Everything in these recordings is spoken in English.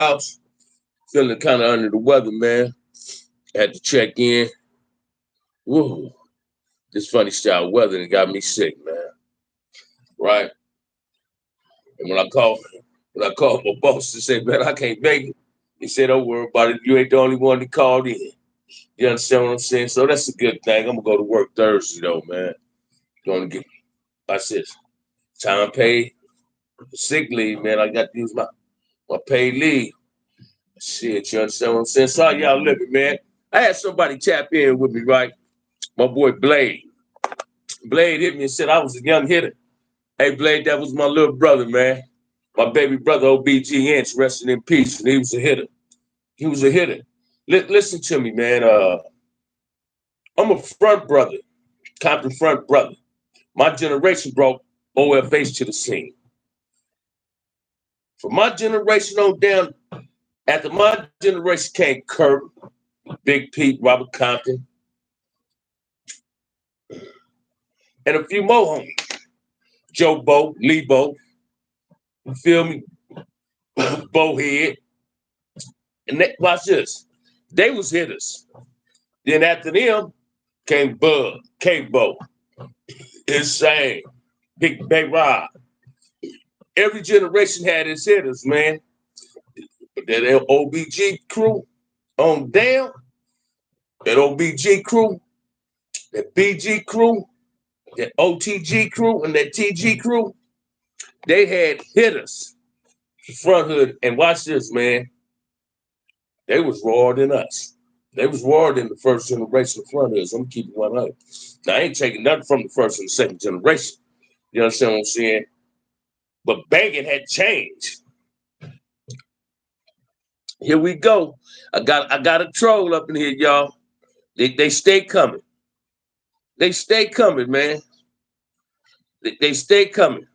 house, feeling kind of under the weather, man. Had to check in. Woo, this funny style weather that got me sick, man. Right? And when I called my boss to say, man, I can't make it, he said, don't worry about it. You ain't the only one that called in. You understand what I'm saying? So that's a good thing. I'm gonna go to work Thursday though, man. Gonna get I said time paid sick leave, man. I got to use my paid leave. Shit, you understand what I'm saying? So how y'all living, man? I had somebody tap in with me, right? My boy Blade. Blade hit me and said I was a young hitter. Hey, Blade, that was my little brother, man. My baby brother, OBG Inch, resting in peace. And he was a hitter. He was a hitter. Listen to me, man. I'm a front brother, Compton front brother. My generation brought OFH to the scene. From my generation on down, after my generation came Kurt, Big Pete, Robert Compton, and a few more homies. Joe Bo, Lee Bo, you feel me? Bowhead. And watch this. They was hitters. Then after them came Bud, K-Bo, Insane, Big Bay Rob. Every generation had its hitters, man. But that OBG crew on down, that OBG crew, that BG crew, that OTG crew, and that TG crew, they had hitters. Front hood, and watch this, man. They was rawer than us. They was rawer than the first generation of front hoods. I'm keeping 100. Now, I ain't taking nothing from the first and the second generation. You understand what I'm saying? But banging had changed. Here we go. I got a troll up in here, y'all. They stay coming. They stay coming, man. They stay coming.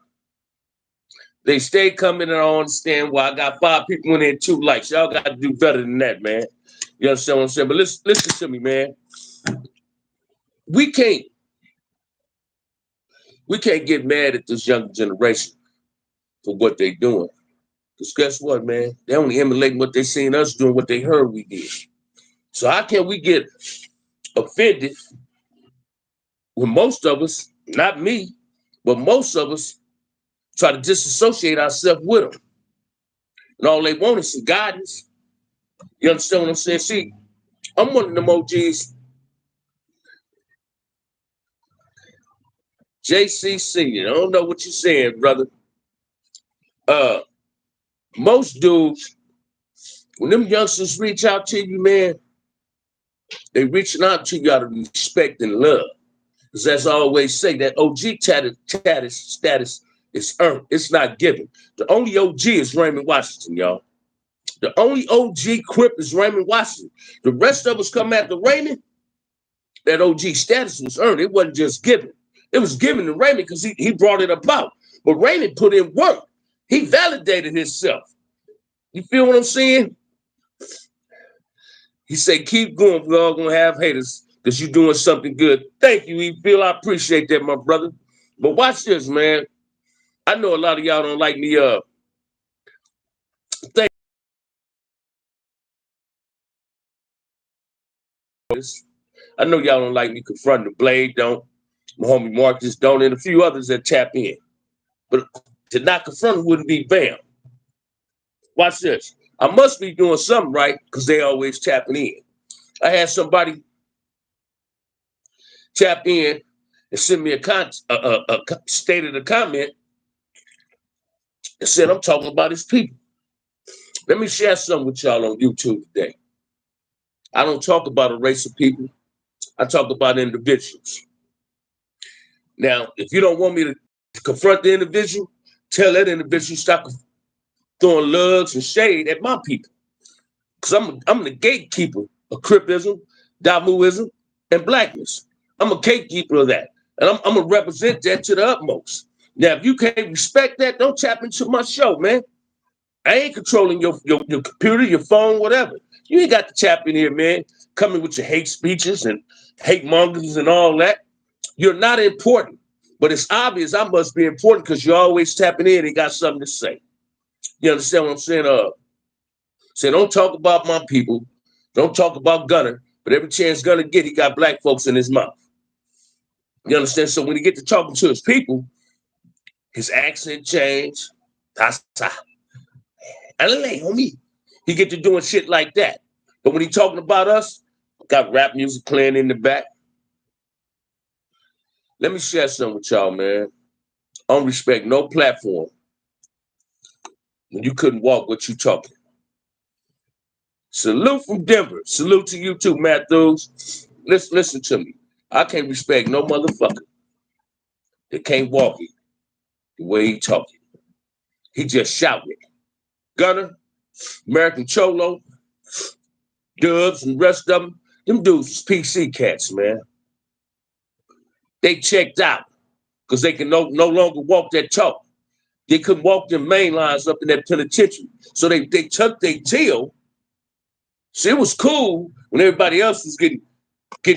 They stay coming, and I don't understand why. I got 5 people in there, 2 likes. Y'all got to do better than that, man. You understand what I'm saying? But listen to me, man. We can't get mad at this younger generation for what they doing. Because guess what, man? They only emulating what they seen us doing, what they heard we did. So how can we get offended when most of us, not me, but most of us try to disassociate ourselves with them? And all they want is some guidance. You understand what I'm saying? See, I'm one of them OGs. JCC, I don't know what you're saying, brother. Most dudes, when them youngsters reach out to you, man, they reaching out to you out of respect and love. Because as I always say, that OG status is earned. It's not given. The only OG is Raymond Washington, y'all. The only OG Crip is Raymond Washington. The rest of us come after Raymond, that OG status was earned. It wasn't just given. It was given to Raymond because he brought it about. But Raymond put in work. He validated himself. You feel what I'm saying? He said, keep going. We're all going to have haters because you're doing something good. Thank you, E-Phil. I appreciate that, my brother. But watch this, man. I know a lot of y'all don't like me. I know y'all don't like me confronting the Blade, don't. My homie Marcus don't, and a few others that tap in. But to not confront them wouldn't be bam. Watch this. I must be doing something right because they always tapping in. I had somebody tap in and send me a stated a comment and said, I'm talking about his people. Let me share something with y'all on YouTube today. I don't talk about a race of people. I talk about individuals. Now, if you don't want me to confront the individual, tell that individual stop throwing lugs and shade at my people. Because I'm the gatekeeper of Cripism, Damuism, and blackness. I'm a gatekeeper of that. And I'm going to represent that to the utmost. Now, if you can't respect that, don't tap into my show, man. I ain't controlling your computer, your phone, whatever. You ain't got to tap in here, man, coming with your hate speeches and hate mongers and all that. You're not important. But it's obvious I must be important because you're always tapping in and got something to say. You understand what I'm saying? Say, don't talk about my people. Don't talk about Gunner. But every chance Gunner get, he got black folks in his mouth. You understand? So when he get to talking to his people, his accent changed. Homie. He get to doing shit like that. But when he talking about us, got rap music playing in the back. Let me share something with y'all, man. I don't respect no platform when you couldn't walk what you talking. Salute from Denver. Salute to you too, Matthews. Listen to me. I can't respect no motherfucker that can't walk it the way he talking. He just shouting. Gunner, American Cholo, Dubs, and the rest of them dudes is PC cats, man. They checked out because they can no longer walk that talk. They couldn't walk them main lines up in that penitentiary. So they tucked their tail. So it was cool when everybody else was getting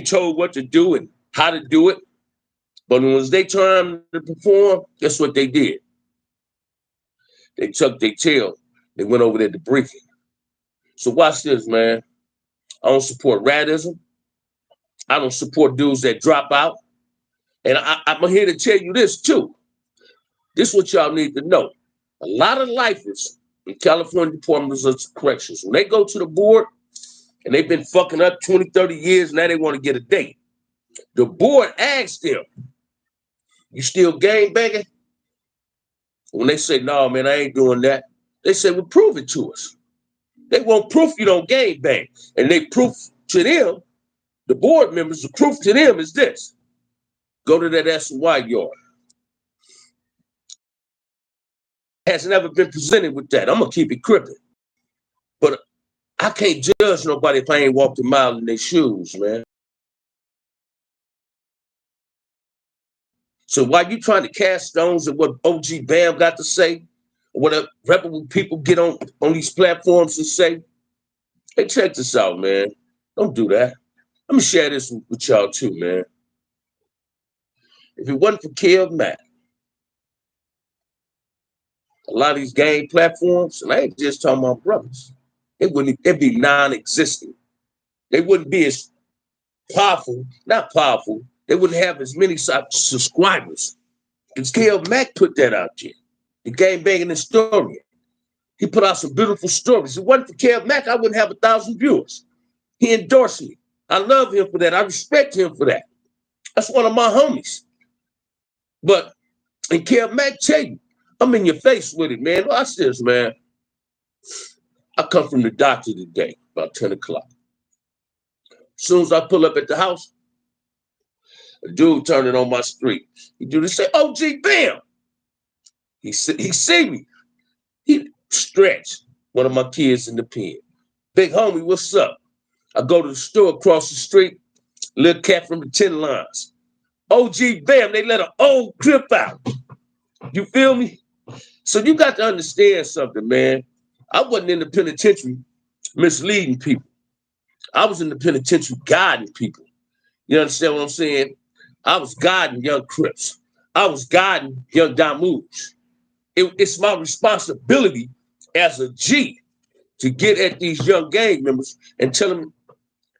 told what to do and how to do it. But when it was their time to perform, guess what they did? They tucked their tail. They went over there to briefing. So watch this, man. I don't support radism. I don't support dudes that drop out. And I'm here to tell you this too. This is what y'all need to know. A lot of lifers in California Department of Corrections, when they go to the board and they've been fucking up 20, 30 years, now they want to get a date. The board asks them, you still gang banging? When they say, no, man, I ain't doing that, they say, well, prove it to us. They want proof you don't gang bang. And they proof to them, the board members, the proof to them is this. Go to that S&Y yard. Has never been presented with that. I'm going to keep it crippin'. But I can't judge nobody if I ain't walked a mile in their shoes, man. So while you trying to cast stones at what OG Bam got to say, or what reputable people get on these platforms and say, hey, check this out, man. Don't do that. Let me share this with y'all too, man. If it wasn't for Kev Mack, a lot of these gang platforms, and I ain't just talking about brothers, it'd be non-existent. They wouldn't be as powerful, not powerful, they wouldn't have as many subscribers. Because Kev Mack put that out there. The gang banging historian. He put out some beautiful stories. If it wasn't for Kev Mack, I wouldn't have 1,000 viewers. He endorsed me. I love him for that. I respect him for that. That's one of my homies. But, and Kev Mack tell you, I'm in your face with it, man. Watch this, man. I come from the doctor today, about 10 o'clock. As soon as I pull up at the house, a dude turning on my street. He do this, say, OG Bam. He see me. He stretched one of my kids in the pen. Big homie, what's up? I go to the store across the street, little cat from the 10 lines. OG Bam, they let an old Crip out. You feel me? So you got to understand something, man. I wasn't in the penitentiary misleading people. I was in the penitentiary guiding people. You understand what I'm saying? I was guiding young Crips. I was guiding young Damoos. It's my responsibility as a G to get at these young gang members and tell them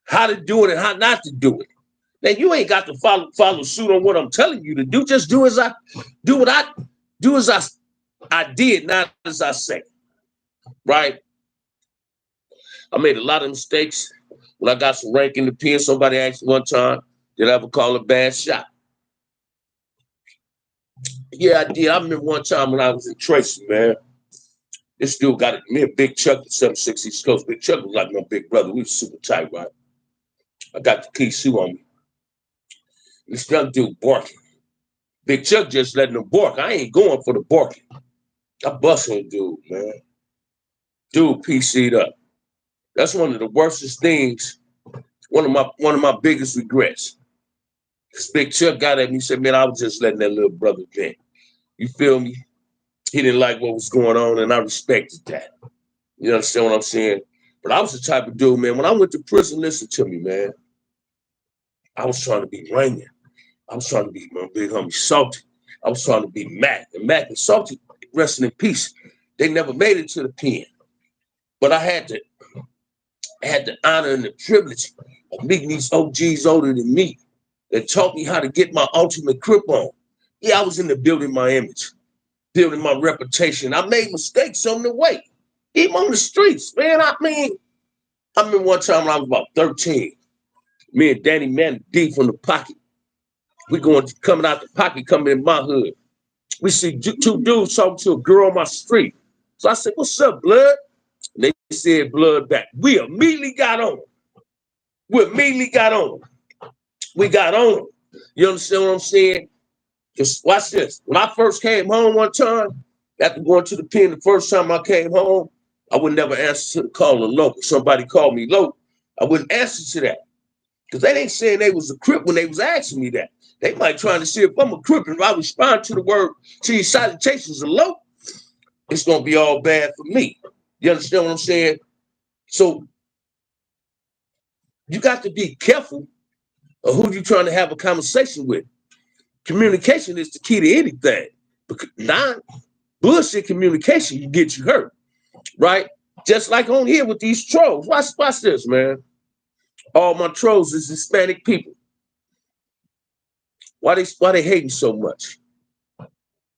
how to do it and how not to do it. Now you ain't got to follow suit on what I'm telling you to do. Just do as I did, not as I say. Right? I made a lot of mistakes when I got some rank in the pen. Somebody asked me one time, did I ever call a bad shot? Yeah, I did. I remember one time when I was in Tracy, man. This dude got me and Big Chuck at 760 East Coast. Big Chuck was like my big brother. We were super tight, right? I got the key shoe on me. This young dude barking. Big Chuck just letting him bark. I ain't going for the barking. I bust on dude, man. Dude PC'd up. That's one of the worstest things. One of my biggest regrets. This Big Chuck got at me and said, man, I was just letting that little brother vent. You feel me? He didn't like what was going on, and I respected that. You understand what I'm saying? But I was the type of dude, man, when I went to prison, listen to me, man. I was trying to be Raymond. I was trying to be my big homie Salty. I was trying to be Mac. And Mac and Salty, resting in peace. They never made it to the pen. But I had to I had the honor and the privilege of meeting these OGs older than me that taught me how to get my ultimate grip on. Yeah, I was in the building my image, building my reputation. I made mistakes on the way, even on the streets, man. I remember one time when I was about 13, me and Danny Man D from the pocket. We coming out the pocket, coming in my hood. We see two dudes talking to a girl on my street. So I said, "What's up, blood?" And they said, "Blood back." We immediately got on them. We got on them. You understand what I'm saying? Just watch this. When I first came home one time, after going to the pen the first time I came home, I would never answer to the call of local. Somebody called me local. I wouldn't answer to that. Because they ain't saying they was a Crip when they was asking me that. They might trying to see if I'm a Crip, and if I respond to the word, to these salutations of low, it's gonna be all bad for me. You understand what I'm saying? So you got to be careful of who you're trying to have a conversation with. Communication is the key to anything. Because bullshit communication can get you hurt, right? Just like on here with these trolls. Watch this, man. All my trolls is Hispanic people. Why they hating so much?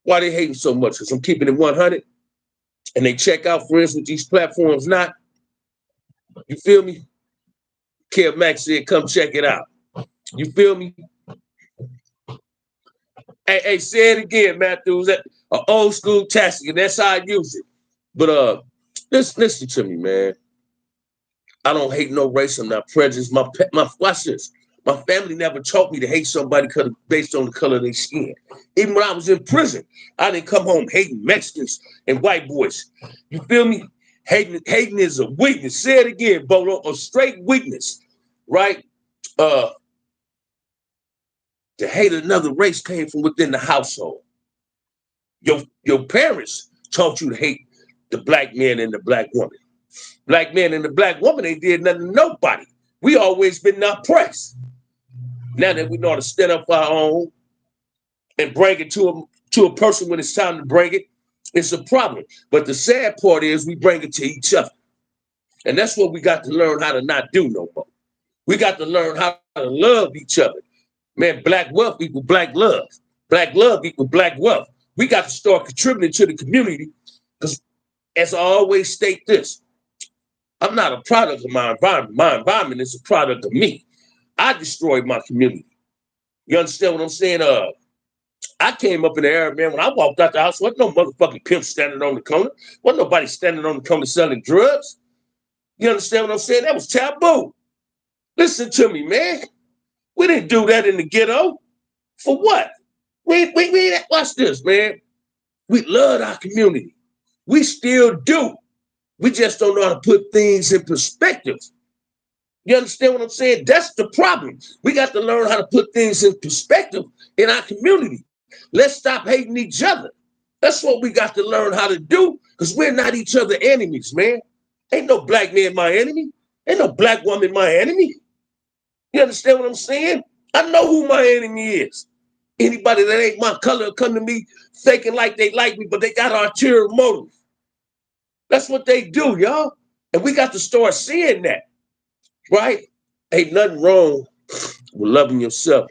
Why they hating so much? Because I'm keeping it 100 and they check out friends with these platforms not. You feel me? Kev Max said, come check it out. You feel me? Hey, say it again, Matthews. That an old school tactic, and that's how I use it. But listen to me, man. I don't hate no race. I'm not prejudiced. Watch this. My family never taught me to hate somebody based on the color of their skin. Even when I was in prison, I didn't come home hating Mexicans and white boys. You feel me? Hating is a weakness. Say it again, Bolo. A straight weakness, right? To hate another race came from within the household. Your parents taught you to hate the black man and the black woman. Black man and the black woman ain't did nothing to nobody. We always been oppressed. Now that we know how to stand up for our own and bring it to a person when it's time to bring it, it's a problem. But the sad part is we bring it to each other. And that's what we got to learn how to not do no more. We got to learn how to love each other. Man, black wealth equal black love. Black love equal black wealth. We got to start contributing to the community because, as I always state this, I'm not a product of my environment. My environment is a product of me. I destroyed my community. You understand what I'm saying? I came up in the era, man, when I walked out the house, wasn't no motherfucking pimp standing on the corner. Wasn't nobody standing on the corner selling drugs. You understand what I'm saying? That was taboo. Listen to me, man. We didn't do that in the ghetto. For what? We watch this, man. We love our community. We still do. We just don't know how to put things in perspective. You understand what I'm saying? That's the problem. We got to learn how to put things in perspective in our community. Let's stop hating each other. That's what we got to learn how to do because we're not each other enemies, man. Ain't no black man my enemy. Ain't no black woman my enemy. You understand what I'm saying? I know who my enemy is. Anybody that ain't my color come to me faking like they like me, but they got ulterior motive. That's what they do, y'all. And we got to start seeing that, right? Ain't nothing wrong with loving yourself,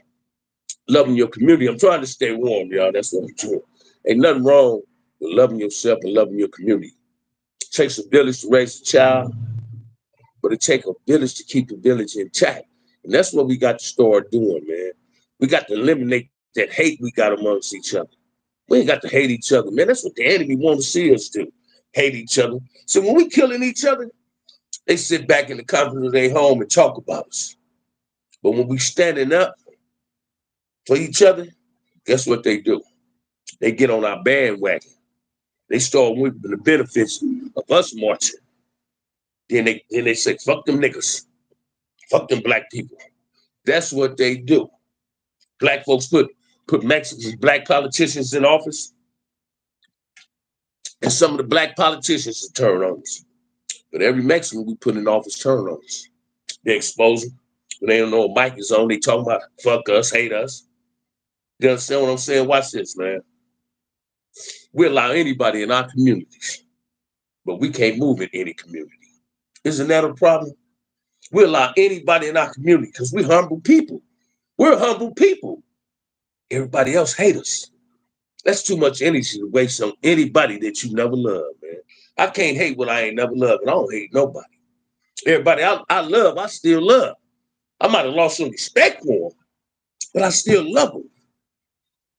loving your community. I'm trying to stay warm, y'all. That's what I'm doing. Ain't nothing wrong with loving yourself and loving your community. It takes a village to raise a child, but it takes a village to keep the village intact. And that's what we got to start doing, man. We got to eliminate that hate we got amongst each other. We ain't got to hate each other, man. That's what the enemy want to see us do. Hate each other. So when we killing each other, they sit back in the comfort of their home and talk about us. But when we standing up for each other, guess what they do? They get on our bandwagon. They start reaping the benefits of us marching. Then they say, fuck them niggas. Fuck them black people. That's what they do. Black folks put Mexicans, black politicians in office. And some of the black politicians turn on us. But every Mexican we put in office turn on us. They expose them. When they don't know what mic is on, they talking about fuck us, hate us. You understand what I'm saying? Watch this, man. We allow anybody in our communities, but we can't move in any community. Isn't that a problem? We allow anybody in our community because we're humble people. We're humble people. Everybody else hate us. That's too much energy to waste on anybody that you never loved, man. I can't hate what I ain't never loved, and I don't hate nobody. Everybody I love, I still love. I might have lost some respect for them, but I still love them.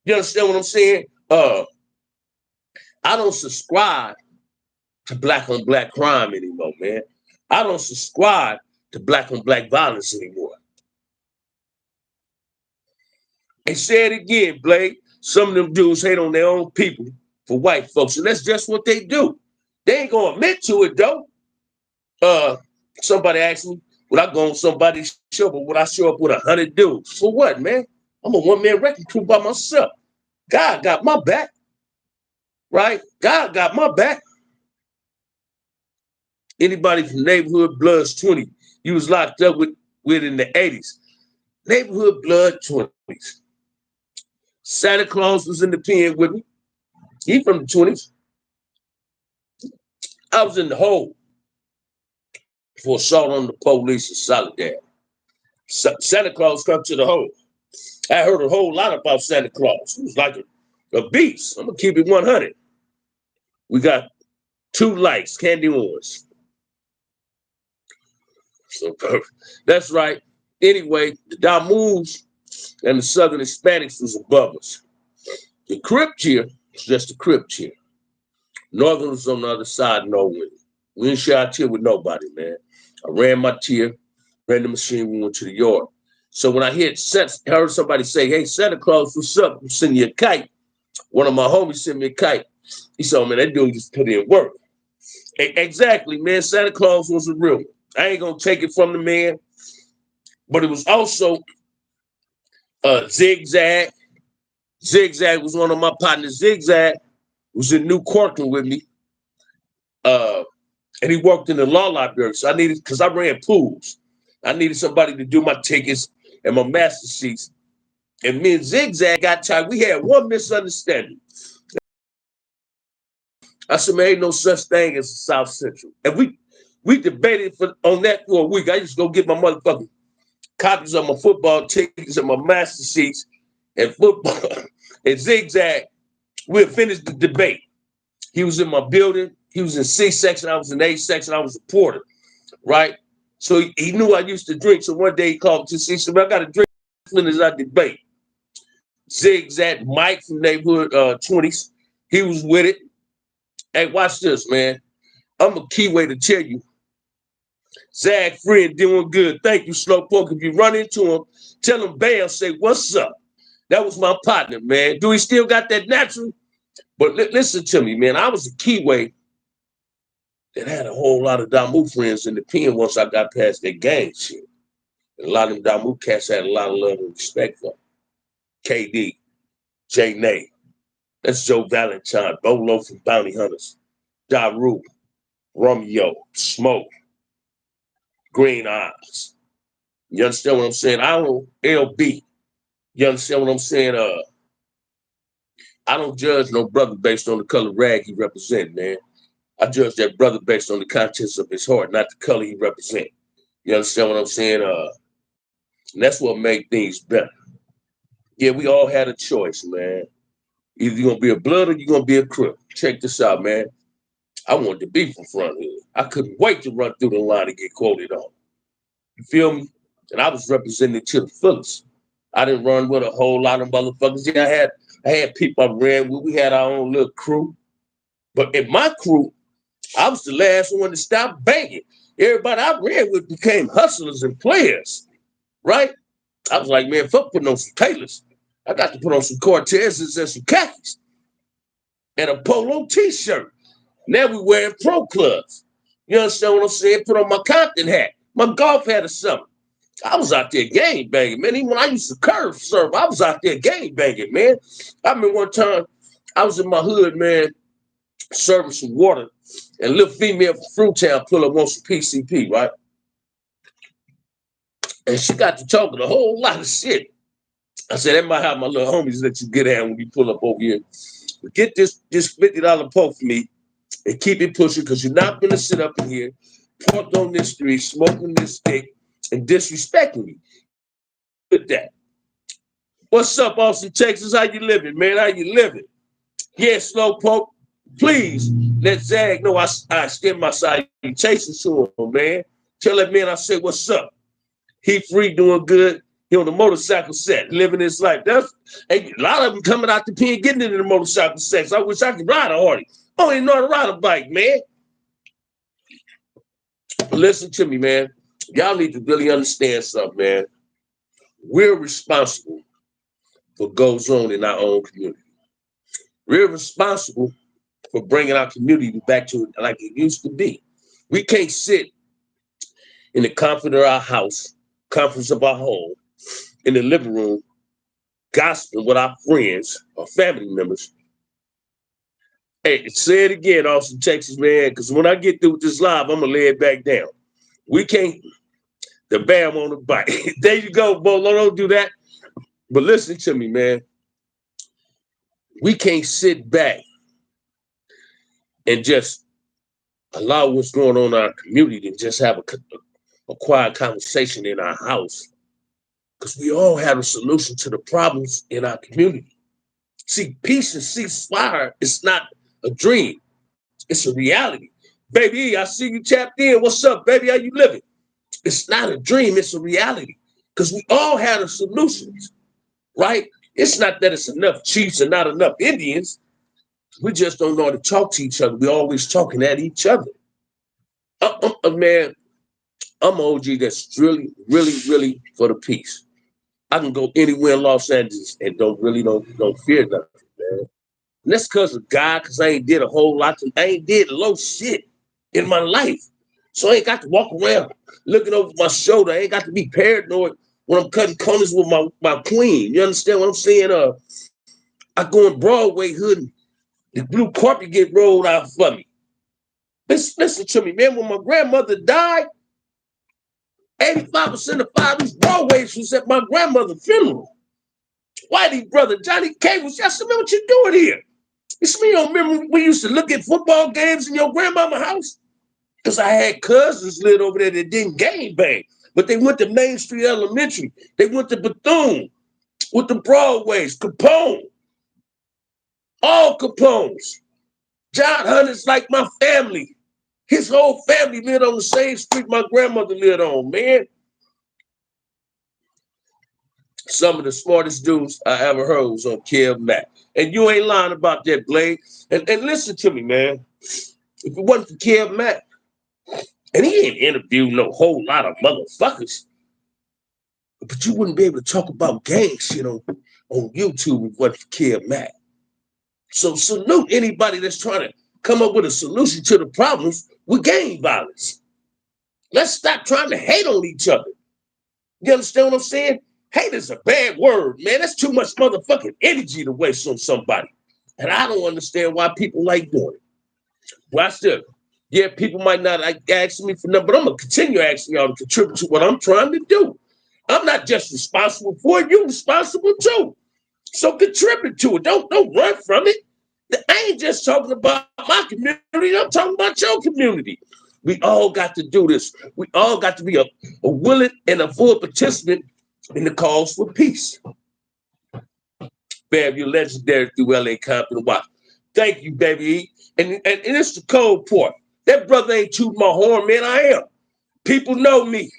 You understand what I'm saying? I don't subscribe to black on black crime anymore, man. I don't subscribe to black on black violence anymore. And say it again, Blake. Some of them dudes hate on their own people for white folks, and that's just what they do. They ain't gonna admit to it though. Somebody asked me, would I go on somebody's show, but would I show up with 100 dudes? For what, man? I'm a one-man wrecking crew by myself. God got my back, right? God got my back. Anybody from Neighborhood Bloods 20, you was locked up with in the 80s. Neighborhood Blood 20s. Santa Claus was in the pen with me. He from the 20s. I was in the hole for assault on the police in Solidarity. Santa Claus come to the hole. I heard a whole lot about Santa Claus. He was like a beast. I'm gonna keep it 100. We got 2 lights, candy orange. So that's right. Anyway, the Damoos and the Southern Hispanics was above us. The Crip cheer was just a Crip cheer. Northerners on the other side, no win. We didn't share our tier with nobody, man. I ran my tier, ran the machine, we went to the yard. So when I heard somebody say, hey, Santa Claus, what's up? I'm sending you a kite. One of my homies sent me a kite. He said, oh, man, that dude just put in work. Exactly, man. Santa Claus was a real one. I ain't going to take it from the man. But it was also Zigzag. Zigzag was one of my partners. Zigzag was in New Cortland with me. And he worked in the law library. So I needed, because I ran pools. I needed somebody to do my tickets and my master sheets. And me and Zigzag got tired. We had one misunderstanding. I said, man, ain't no such thing as South Central. And we debated on that for a week. I used to go get my motherfucking copies of my football tickets and my master sheets and football. And Zigzag, we'll finish the debate. He was in my building. He was in C section. I was in A section. I was a porter, right? So he knew I used to drink. So one day he called to see, so I got to drink as I debate. Zigzag Mike from Neighborhood 20s, he was with it. Hey, watch this, man. I'm a key way to tell you. Zag friend doing good. Thank you, Slowpoke. If you run into him, tell him Bam, say, what's up? That was my partner, man. Do he still got that natural? But listen to me, man. I was a keyway that had a whole lot of Damu friends in the pen once I got past that gang shit. And a lot of them Damu cats had a lot of love and respect for KD, J Nay. That's Joe Valentine, Bolo from Bounty Hunters, Daru, Romeo, Smoke, Green Eyes. You understand what I'm saying? I don't LB. You understand what I'm saying? I don't judge no brother based on the color rag he represents, man. I judge that brother based on the contents of his heart, not the color he represents. You understand what I'm saying? And that's what made things better. Yeah, we all had a choice, man. Either you're gonna be a blood or you're gonna be a crip. Check this out, man. I wanted to be from Front Hood. I couldn't wait to run through the line and get quoted on. You feel me? And I was representing to the fullest. I didn't run with a whole lot of motherfuckers. Yeah, I had people I ran with. We had our own little crew. But in my crew, I was the last one to stop banging. Everybody I ran with became hustlers and players, right? I was like, man, fuck putting on some Taylors. I got to put on some Cortezes and some khakis and a polo t-shirt. Now we wearing pro clubs. You understand what I'm saying? Put on my Compton hat, my golf hat or something. I was out there gang banging, man. Even when I used to curve serve, I was out there gang banging, man. I remember one time I was in my hood, man, serving some water, and a little female from Fruitown pull up on some PCP, right? And she got to talking a whole lot of shit. I said, that might have my little homies let you get at when we pull up over here. But get this $50 poke for me and keep it pushing because you're not going to sit up in here parked on this street, smoking this stick, and disrespecting me. With that. What's up, Austin, Texas? How you living, man? How you living? Yeah, Slowpoke. Please let Zag know I extend my salutation to him, man. Tell that man I say what's up. He free, doing good. He on the motorcycle set, living his life. That's a lot of them coming out the pen, getting into the motorcycle sets. I wish I could ride a Harley. I don't even know how to ride a bike, man. Listen to me, man. Y'all need to really understand something, man. We're responsible for what goes on in our own community. We're responsible for bringing our community back to like it used to be. We can't sit in the comfort of our house, comforts of our home, in the living room, gossiping with our friends or family members. Hey, say it again, Austin, Texas, man, because when I get through with this live, I'm going to lay it back down. We can't, the bam on the bike. There you go, Bolo, don't do that. But listen to me, man. We can't sit back and just allow what's going on in our community and just have a quiet conversation in our house. Because we all have a solution to the problems in our community. See, peace and ceasefire is not a dream. It's a reality. Baby, I see you tapped in. What's up, baby? How you living? It's not a dream. It's a reality. Because we all have the solutions, right? It's not that it's enough chiefs and not enough Indians. We just don't know how to talk to each other. We're always talking at each other. Man, I'm an OG that's really, really, really for the peace. I can go anywhere in Los Angeles and don't fear nothing, man. And that's because of God, because I ain't did a whole lot. I ain't did low shit in my life. So I ain't got to walk around looking over my shoulder. I ain't got to be paranoid when I'm cutting corners with my queen. You understand what I'm saying? I go in Broadway hood and the blue carpet get rolled out for me. Listen to me, man. When my grandmother died, 85% of Father's Broadways was at my grandmother's funeral. Whitey brother, Johnny K was, I said, man, what you doing here? You see, you don't remember we used to look at football games in your grandmama's house? Because I had cousins lived over there that didn't game bang, but they went to Main Street Elementary. They went to Bethune with the Broadways, Capone, all Capones. John Hunter's like my family. His whole family lived on the same street my grandmother lived on, man. Some of the smartest dudes I ever heard was on Kev Mack. And you ain't lying about that, Blade. And listen to me, man. If it wasn't for Kev Mack, and he ain't interviewed no whole lot of motherfuckers, but you wouldn't be able to talk about gang shit on YouTube if it wasn't for Kev Mack. So salute anybody that's trying to come up with a solution to the problems with gang violence. Let's stop trying to hate on each other. You understand what I'm saying? Hate is a bad word, man. That's too much motherfucking energy to waste on somebody. And I don't understand why people like doing it. Watch this. Yeah, people might not like asking me for nothing, but I'm going to continue asking y'all to contribute to what I'm trying to do. I'm not just responsible for it. You're responsible too. So contribute to it. Don't run from it. I ain't just talking about my community. I'm talking about your community. We all got to do this. We all got to be a willing and a full participant in the cause for peace. Babe, you're legendary through LA Compton. Watch. Thank you, baby. And it's the cold part. That brother ain't tooting my horn, man. I am. People know me.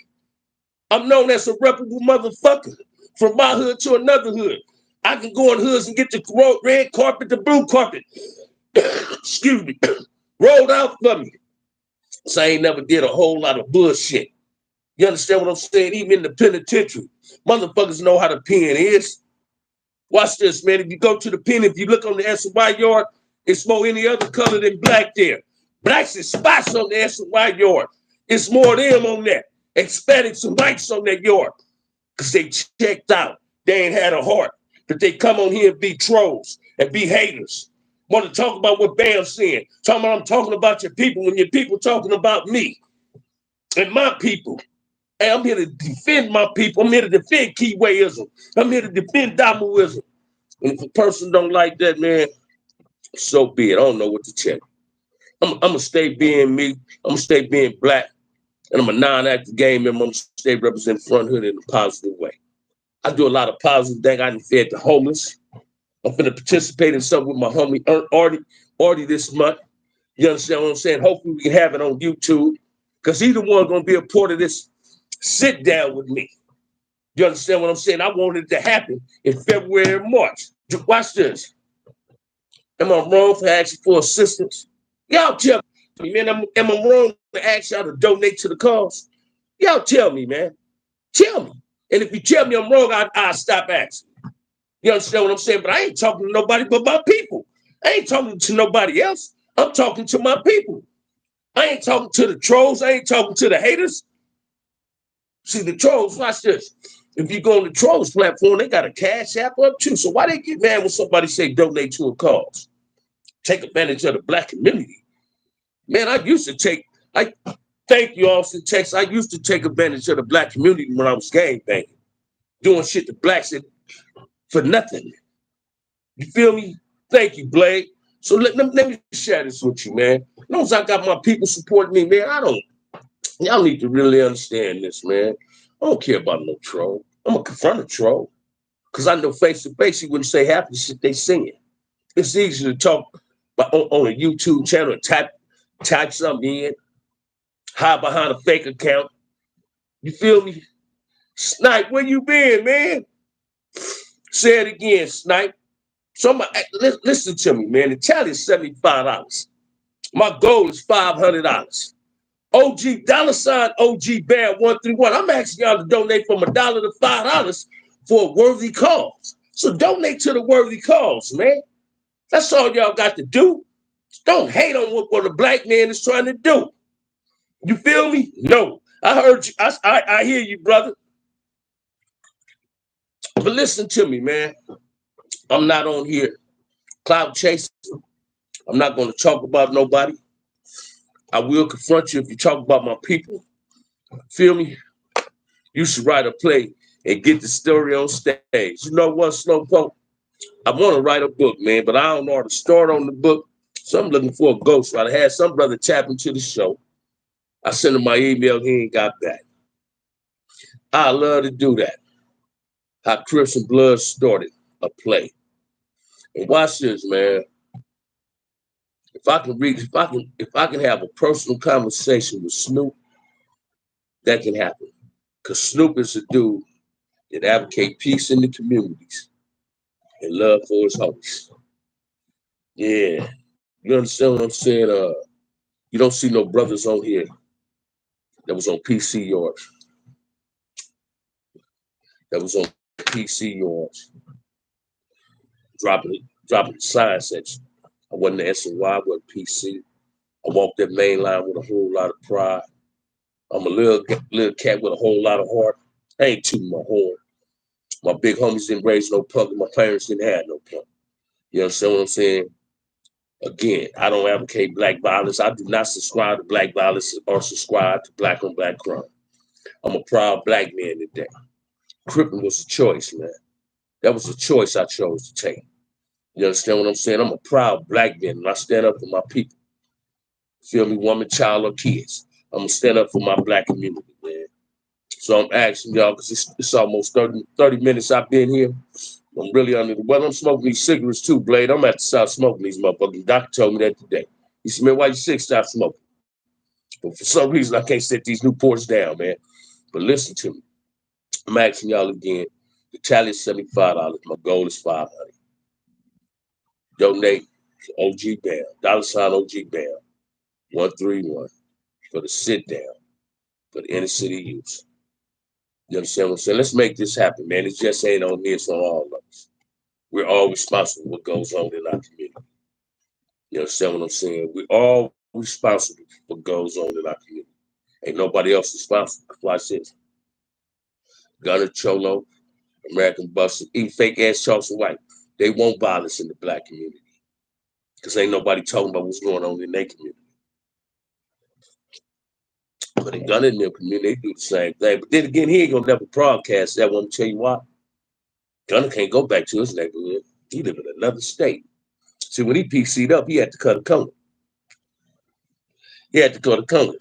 I'm known as a reputable motherfucker from my hood to another hood. I can go in hoods and get the red carpet, the blue carpet, excuse me, rolled out for me. So I ain't never did a whole lot of bullshit. You understand what I'm saying? Even in the penitentiary, motherfuckers know how the pen is. Watch this, man. If you go to the pen, if you look on the S&Y yard, it's more any other color than black there. Blacks and spots on the S&Y yard. It's more of them on that. Hispanics and whites on that yard. Because they checked out. They ain't had a heart. But they come on here and be trolls and be haters. Want to talk about what Bam's saying. I'm talking about your people when your people talking about me and my people. Hey, I'm here to defend my people. I'm here to defend Keywayism. I'm here to defend Damoism. And if a person don't like that, man, so be it. I don't know what to tell you. I'm going to stay being me. I'm going to stay being black. And I'm a non-active gang member. I'm a state representing Front Hood in a positive way. I do a lot of positive things. I done fed the homeless. I'm going to participate in something with my homie Artie this month. You understand what I'm saying? Hopefully we can have it on YouTube because he's the one going to be a part of this sit down with me. You understand what I'm saying? I wanted it to happen in February and March. Watch this. Am I wrong for asking for assistance? Y'all tell me, man, am I wrong to ask y'all to donate to the cause? Y'all tell me, man. Tell me. And if you tell me I'm wrong, I'll stop asking. You understand what I'm saying? But I ain't talking to nobody but my people. I ain't talking to nobody else. I'm talking to my people. I ain't talking to the trolls. I ain't talking to the haters. See, the trolls, watch this. If you go on the trolls platform, they got a cash app up too. So why they get mad when somebody say donate to a cause? Take advantage of the black community. Man, I thank you, Austin, Texas. I used to take advantage of the black community when I was gang banging, doing shit to blacks that for nothing. You feel me? Thank you, Blade. So let me share this with you, man. As long as I got my people supporting me, man, y'all need to really understand this, man. I don't care about no troll. I'm going to confront a troll. Because I know face to face, he wouldn't say half the shit they saying. It's easy to talk on a YouTube channel and type something in, hide behind a fake account. You feel me? Snipe, where you been, man? Say it again, Snipe. So listen to me, man. The tally is $75. My goal is $500. OG $ OG Bear 131. I'm asking y'all to donate from $1 to $5 for a worthy cause. So donate to the worthy cause, man. That's all y'all got to do. Don't hate on what a black man is trying to do. You feel me? No. I heard you. I hear you, brother. But listen to me, man. I'm not on here cloud chasing. I'm not going to talk about nobody. I will confront you if you talk about my people. Feel me? You should write a play and get the story on stage. You know what, Slowpoke? I want to write a book, man, but I don't know how to start on the book. So I'm looking for a ghostwriter. I had some brother tap into the show. I sent him my email. He ain't got back. I love to do that. How Crips and Blood started a play. And watch this, man. If I can have a personal conversation with Snoop, that can happen. Because Snoop is a dude that advocate peace in the communities and love for his homies. Yeah. You understand what I'm saying? You don't see no brothers on here that was on PC yards. That was on PC yards. Dropping the signs section. I wasn't the SNY, I wasn't PC. I walked that main line with a whole lot of pride. I'm a little cat with a whole lot of heart. I ain't tooting my horn. My big homies didn't raise no punk, and my parents didn't have no punk. You understand what I'm saying? Again, I don't advocate black violence. I do not subscribe to black violence or subscribe to black on black crime. I'm a proud black man today. Crippin' was a choice, man. That was a choice I chose to take. You understand what I'm saying? I'm a proud black man, and I stand up for my people. Feel me, woman, child, or kids. I'm gonna stand up for my black community, man. So I'm asking y'all, because it's almost 30 minutes I've been here. I'm really under the weather. I'm smoking these cigarettes too, Blade. I'm at the stop smoking these motherfuckers. The doctor told me that today. He said, man, why you sick? Stop smoking. But for some reason, I can't set these Newports down, man. But listen to me. I'm asking y'all again. The tally is $75. My goal is $500. Donate to OG Bam. $ OG Bam. 131 for the sit down for the inner city youth. You understand what I'm saying? Let's make this happen, man. It just ain't on me, it's on all of us. We're all responsible for what goes on in our community. You understand what I'm saying? We're all responsible for what goes on in our community. Ain't nobody else responsible. Watch this. Gunner, Cholo, American Buster, even fake ass Charleston White. They want violence in the black community. Because ain't nobody talking about what's going on in their community. But in Gunner in their community, they do the same thing. But then again, he ain't gonna never broadcast that. I want to tell you why. Gunner can't go back to his neighborhood. He live in another state. See, when he PC'd up, he had to cut a corner. He had to cut a corner.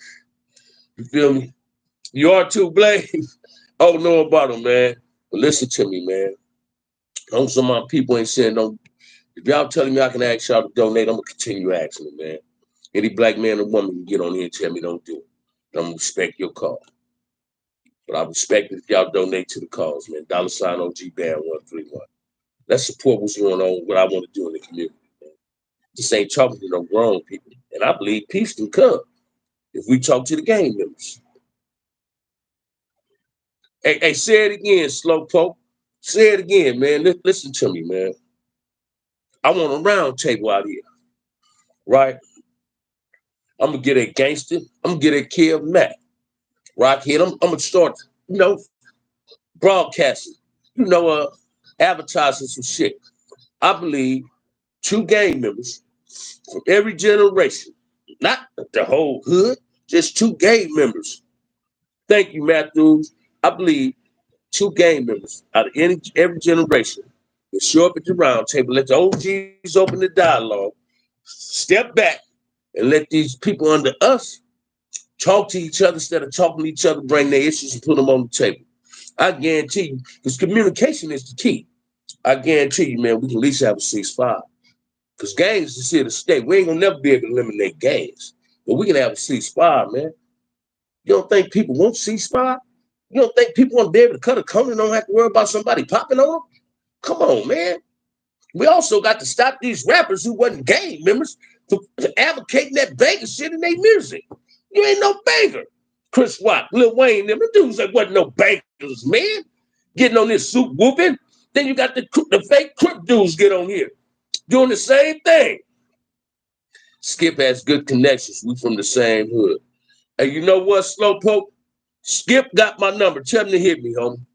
You feel me? You are too, Blake? Oh, know about them, man. But listen to me, man. I'm some of my people ain't saying no. If y'all telling me I can ask y'all to donate, I'm gonna continue asking it, man. Any black man or woman can get on here and tell me don't do it. I'm gonna respect your call. But I respect it if y'all donate to the cause, man. $ OG Band 131. Let's support what's going on, what I want to do in the community, man. This ain't talking to no grown people. And I believe peace can come if we talk to the gang members. Hey, say it again, Slowpoke. Say it again, man. Listen to me, man. I want a round table out here, right? I'm gonna get a gangster. I'm gonna get a kid Mac. Rockhead. I'm gonna start, broadcasting, advertising some shit. I believe 2 gang members from every generation, not the whole hood, just 2 gang members. Thank you, Matthews. I believe 2 gang members out of every generation will show up at the round table, let the OGs open the dialogue, step back, and let these people under us talk to each other instead of talking to each other, bring their issues and put them on the table. I guarantee you, because communication is the key. I guarantee you, man, we can at least have a ceasefire. Because gangs is here to stay. We ain't gonna never be able to eliminate gangs. But we can have a ceasefire, man. You don't think people want ceasefire? You don't think people want to be able to cut a corner and don't have to worry about somebody popping on them? Come on, man. We also got to stop these rappers who wasn't gang members for advocating that banger shit in their music. You ain't no banger. Chris Watt, Lil Wayne, them dudes that wasn't no bangers, man. Getting on this suit whooping. Then you got the fake Crip dudes get on here doing the same thing. Skip has good connections. We from the same hood. Hey, you know what, Slowpoke? Skip got my number. Tell him to hit me, homie.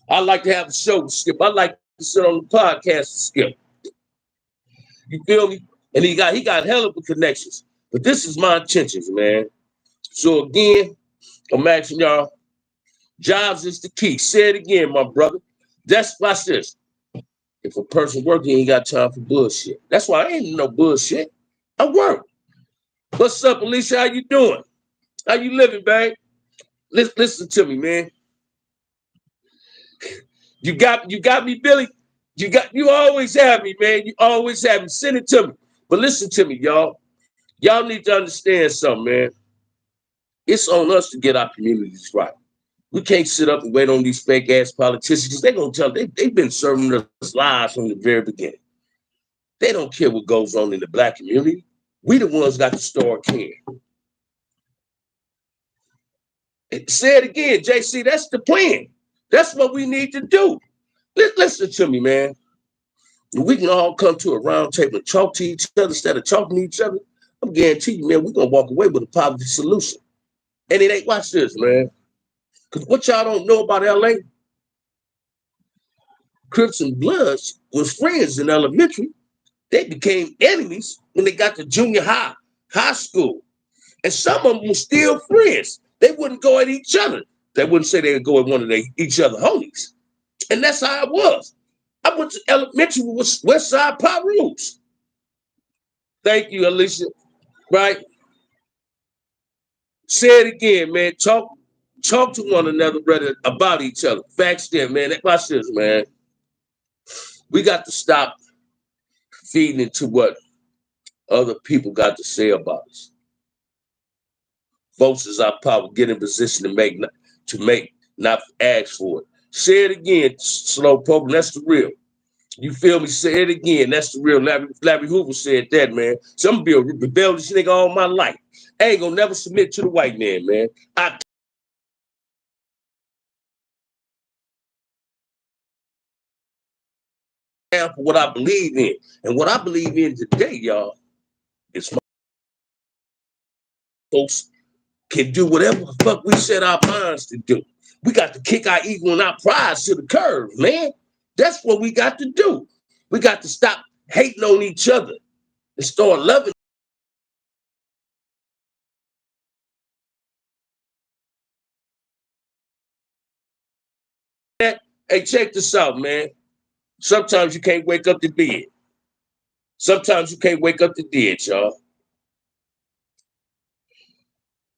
I like to have a show with Skip. I like to sit on the podcast with Skip. You feel me? And he got hell of a connections. But this is my intentions, man. So again, I'm asking y'all, jobs is the key. Say it again, my brother. Watch this. If a person working, he ain't got time for bullshit. That's why I ain't no bullshit. I work. What's up, Alicia? How you doing? How you living, babe? Listen to me, man. You got me, Billy. You always have me, man. You always have me. Send it to me. But listen to me, y'all. Y'all need to understand something, man. It's on us to get our communities right. We can't sit up and wait on these fake ass politicians because they're gonna tell they've been serving us lies from the very beginning. They don't care what goes on in the black community. We the ones got to start caring. Say it again, JC. That's the plan. That's what we need to do. Listen to me, man. We can all come to a round table and talk to each other instead of talking to each other. I'm guaranteeing you, man, we're gonna walk away with a positive solution. And it ain't, watch this, man. Because what y'all don't know about LA, Crips and Bloods was friends in elementary. They became enemies when they got to junior high school. And some of them were still friends. They wouldn't go at each other. They wouldn't say they would go at one of each other homies. And that's how it was. I went to elementary with West Side Pop Roots. Thank you, Alicia. Right? Say it again, man. Talk to one another, brother, about each other. Facts there, man. Watch this, man. We got to stop feeding into what other people got to say about us. Folks is our power. Get in position to make, not ask for it. Say it again, Slowpoke. That's the real. You feel me? Say it again. That's the real. Larry Hoover said that, man. So I'm gonna be a rebellious nigga all my life. I ain't gonna never submit to the white man, man. I stand for what I believe in. And what I believe in today, y'all, is my folks can do whatever the fuck we set our minds to do. We got to kick our ego and our pride to the curb, man. That's what we got to do. We got to stop hating on each other and start loving. That. Hey, check this out, man. Sometimes you can't wake up the dead. Sometimes you can't wake up the dead, y'all.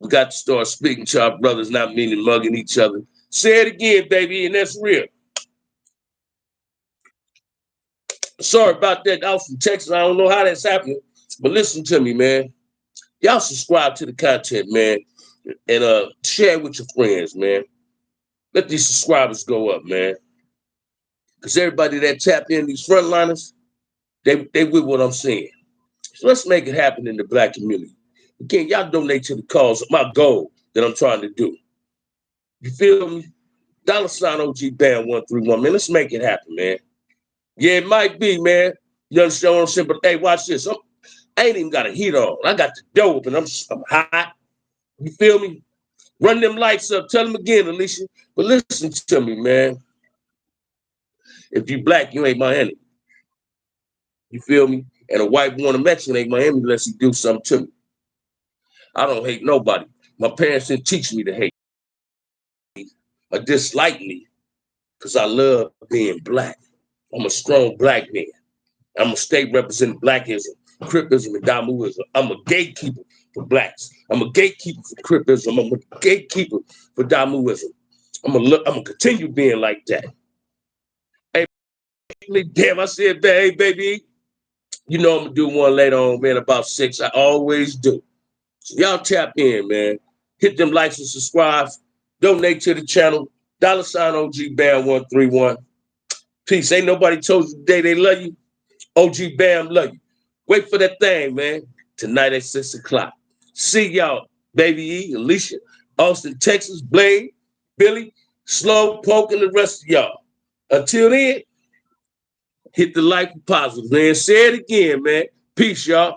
We got to start speaking to our brothers, not meaning mugging each other. Say it again, baby, and that's real. Sorry about that. I was from Texas. I don't know how that's happening, but listen to me, man. Y'all subscribe to the content, man, and share it with your friends, man. Let these subscribers go up, man. Because everybody that tap in, these frontliners, they with what I'm saying. So let's make it happen in the Black community. Again, y'all donate to the cause, my goal that I'm trying to do. You feel me? $ OG Bam 131, man. Let's make it happen, man. Yeah, it might be, man. You understand what I'm saying? But hey, watch this. I ain't even got a heat on. I got the door open. I'm hot. You feel me? Run them lights up. Tell them again, Alicia. But listen to me, man. If you black, you ain't my enemy. You feel me? And a white born a Mexican ain't my enemy unless he do something to me. I don't hate nobody. My parents didn't teach me to hate or dislike me because I love being black. I'm a strong black man. I'm a state representing Blackism, Cripism, and Damuism. I'm a gatekeeper for blacks. I'm a gatekeeper for Cripism. I'm a gatekeeper for Damuism. I'm gonna continue being like that. Hey, damn, I said, hey, baby, you know I'm gonna do one later on, man, about 6. I always do. So y'all tap in, man. Hit them likes and subscribe. Donate to the channel. $ OG Bam 131. Peace. Ain't nobody told you today they love you. OG Bam love you. Wait for that thing, man. Tonight at 6 o'clock. See y'all, Baby E, Alicia, Austin, Texas, Blade, Billy, Slow Poke, and the rest of y'all. Until then, hit the like and positive, man. Say it again, man. Peace, y'all.